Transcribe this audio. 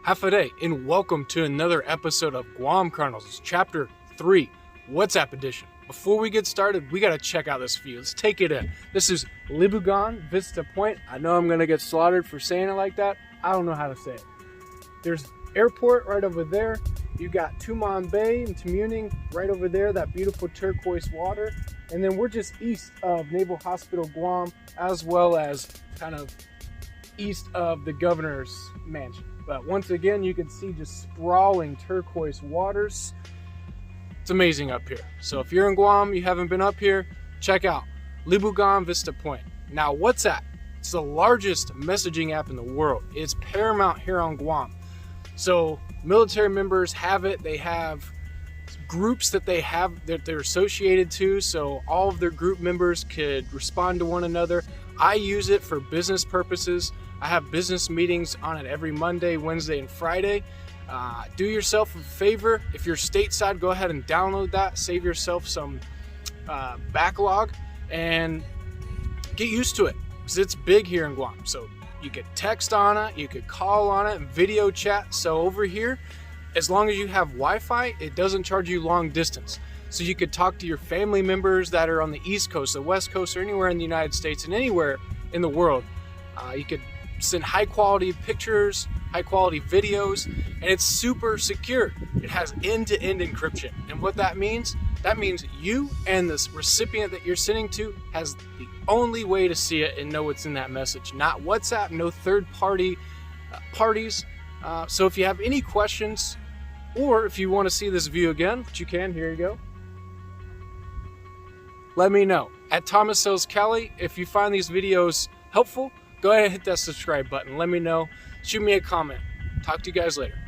Hafade, and welcome to another episode of Guam Chronicles, Chapter 3, WhatsApp Edition. Before we get started, we gotta check out this view. Let's take it in. This is Libugan Vista Point. I know I'm gonna get slaughtered for saying it like that. I don't know how to say it. There's airport right over there. You got Tumon Bay and Tamuning right over there, that beautiful turquoise water. And then we're just east of Naval Hospital Guam, as well as kind of east of the governor's mansion. But once again, you can see just sprawling turquoise waters. It's amazing up here. So if you're in Guam, you haven't been up here, check out Libugan Vista Point. Now, WhatsApp, it's the largest messaging app in the world. It's paramount here on Guam. So military members have it. They have groups that they're associated to, so all of their group members could respond to one another. I use it for business purposes. I have business meetings on it every Monday, Wednesday, and Friday. Do yourself a favor. If you're stateside, go ahead and download that. Save yourself some backlog and get used to it, because it's big here in Guam. So you could text on it, you could call on it, and video chat. So over here, as long as you have Wi-Fi, it doesn't charge you long distance. So you could talk to your family members that are on the East Coast, the West Coast, or anywhere in the United States and anywhere in the world. You could send high quality pictures, high quality videos, and it's super secure. It has end-to-end encryption. And what that means you and the recipient that you're sending to has the only way to see it and know what's in that message. Not WhatsApp, no third-party parties. So if you have any questions, or if you want to see this view again, which you can, here you go, let me know. At Thomas Sells Kelly, if you find these videos helpful, go ahead and hit that subscribe button. Let me know. Shoot me a comment. Talk to you guys later.